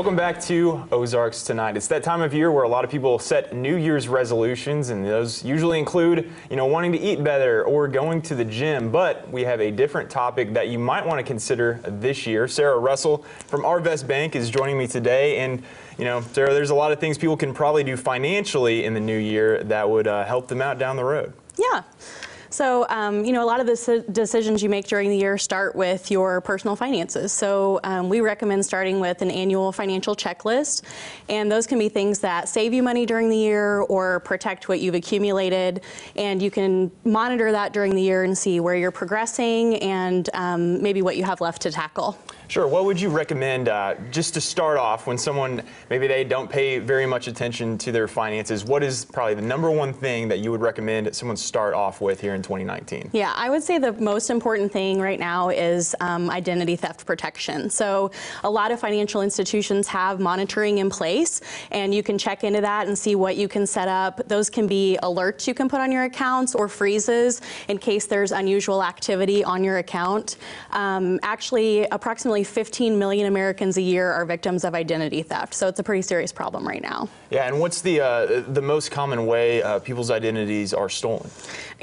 Welcome back to Ozarks Tonight. It's that time of year where a lot of people set New Year's resolutions, and those usually include, wanting to eat better or going to the gym. But we have a different topic that you might want to consider this year. Sarah Russell from Arvest Bank is joining me today, and Sarah, there's a lot of things people can probably do financially in the new year that would help them out down the road. Yeah. So, a lot of the decisions you make during the year start with your personal finances. So we recommend starting with an annual financial checklist. And those can be things that save you money during the year or protect what you've accumulated. And you can monitor that during the year and see where you're progressing and maybe what you have left to tackle. Sure. What would you recommend just to start off when someone, maybe they don't pay very much attention to their finances? What is probably the number one thing that you would recommend someone start off with here in 2019? Yeah, I would say the most important thing right now is identity theft protection. So a lot of financial institutions have monitoring in place, and you can check into that and see what you can set up. Those can be alerts you can put on your accounts or freezes in case there's unusual activity on your account. Actually, approximately 15 million Americans a year are victims of identity theft, so it's a pretty serious problem right now. Yeah, and what's the most common way people's identities are stolen?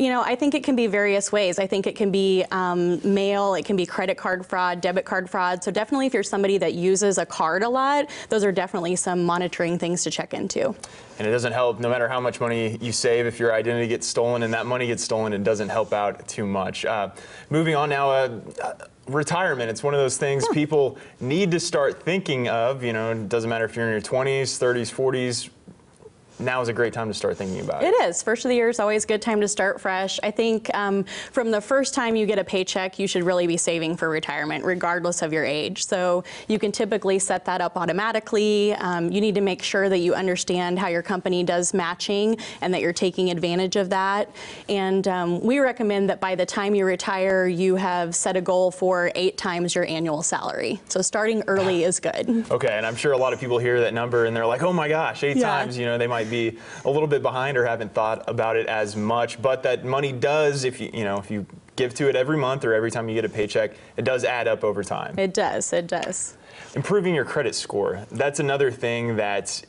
I think it can be various ways. I think it can be mail, it can be credit card fraud, debit card fraud. So definitely if you're somebody that uses a card a lot, those are definitely some monitoring things to check into. And it doesn't help, no matter how much money you save, if your identity gets stolen and that money gets stolen, it doesn't help out too much. Moving on now, retirement. It's one of those things people need to start thinking of. It doesn't matter if you're in your 20s, 30s, 40s. Now is a great time to start thinking about it. It is. First of the year is always a good time to start fresh. I think from the first time you get a paycheck, you should really be saving for retirement, regardless of your age. So you can typically set that up automatically. You need to make sure that you understand how your company does matching and that you're taking advantage of that. And we recommend that by the time you retire, you have set a goal for 8 times your annual salary. So starting early is good. Okay, and I'm sure a lot of people hear that number and they're like, oh my gosh, 8 times, they might be a little bit behind or haven't thought about it as much, but that money does, if you give to it every month or every time you get a paycheck, it does add up over time. It does. It does. Improving your credit score. That's another thing that,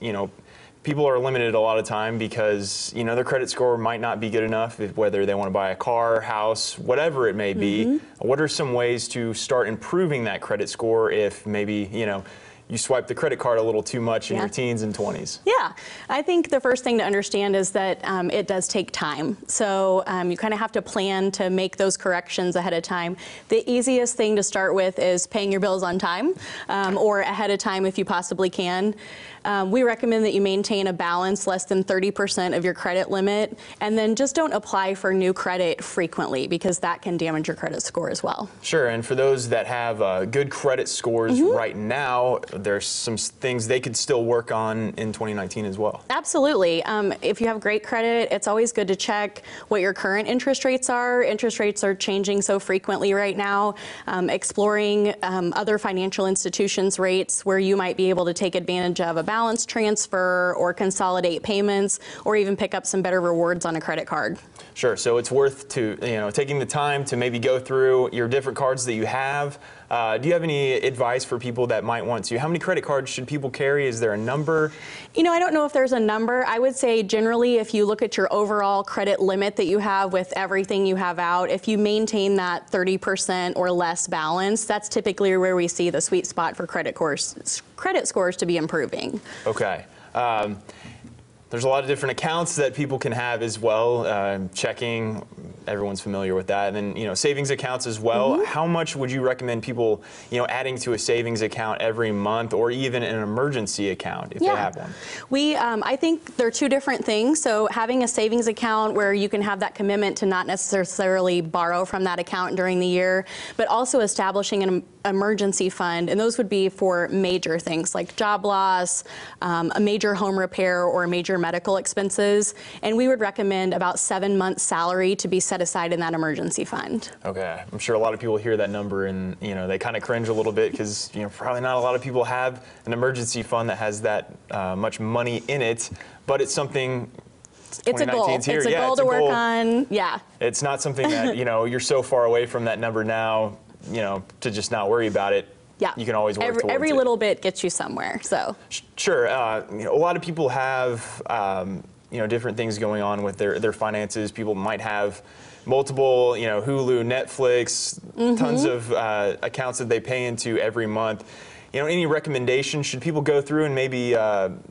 people are limited a lot of time because, their credit score might not be good enough, whether they want to buy a car, house, whatever it may be. What are some ways to start improving that credit score if maybe, you swipe the credit card a little too much in your teens and 20s? Yeah, I think the first thing to understand is that it does take time. So you kind of have to plan to make those corrections ahead of time. The easiest thing to start with is paying your bills on time or ahead of time if you possibly can. We recommend that you maintain a balance less than 30% of your credit limit, and then just don't apply for new credit frequently because that can damage your credit score as well. Sure, and for those that have good credit scores right now, there's some things they could still work on in 2019 as well. Absolutely. If you have great credit, it's always good to check what your current interest rates are. Interest rates are changing so frequently right now. Exploring other financial institutions' rates where you might be able to take advantage of a balance transfer or consolidate payments or even pick up some better rewards on a credit card. Sure, so it's worth taking the time to maybe go through your different cards that you have. Do you have any advice for people that might want to? How many credit cards should people carry? Is there a number? I don't know if there's a number. I would say generally if you look at your overall credit limit that you have with everything you have out, if you maintain that 30% or less balance, that's typically where we see the sweet spot for credit scores to be improving. Okay. There's a lot of different accounts that people can have as well. Checking, everyone's familiar with that. And then, savings accounts as well. How much would you recommend people, adding to a savings account every month or even an emergency account if they have one? I think they're two different things. So having a savings account where you can have that commitment to not necessarily borrow from that account during the year, but also establishing an emergency fund, and those would be for major things like job loss, a major home repair, or major medical expenses. And we would recommend about 7 months' salary to be set aside in that emergency fund. Okay, I'm sure a lot of people hear that number and they kind of cringe a little bit because probably not a lot of people have an emergency fund that has that much money in it, but it's something. It's a goal. It's a goal to work on. Yeah. It's not something that you're so far away from that number now. To just not worry about it. Yeah. you can always work towards every it. little bit gets you somewhere. So Sure. A lot of people have different things going on with their finances. People might have multiple Hulu, Netflix, tons of accounts that they pay into every month. Any recommendations? Should people go through and maybe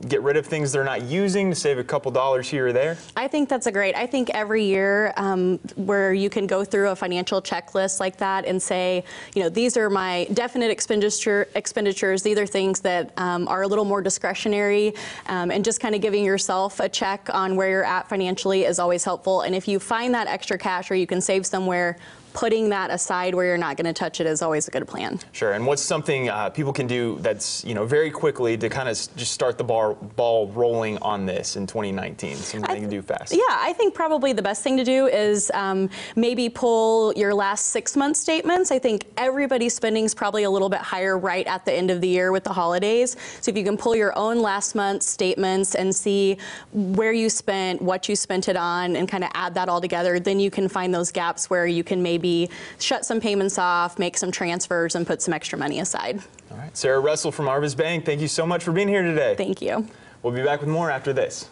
get rid of things they're not using to save a couple dollars here or there? I think that's I think every year where you can go through a financial checklist like that and say, these are my definite expenditures. These are things that are a little more discretionary, and just kind of giving yourself a check on where you're at financially is always helpful. And if you find that extra cash or you can save somewhere, putting that aside where you're not going to touch it is always a good plan. Sure. And what's something people can do that's very quickly to kind of just start the ball rolling on this in 2019? Something they can do fast. Yeah, I think probably the best thing to do is maybe pull your last 6 month statements. I think everybody's spending is probably a little bit higher right at the end of the year with the holidays. So if you can pull your own last month's statements and see where you spent, what you spent it on, and kind of add that all together, then you can find those gaps where you can maybe shut some payments off, make some transfers, and put some extra money aside. All right. Sarah Russell from Arvis Bank, thank you so much for being here today. Thank you. We'll be back with more after this.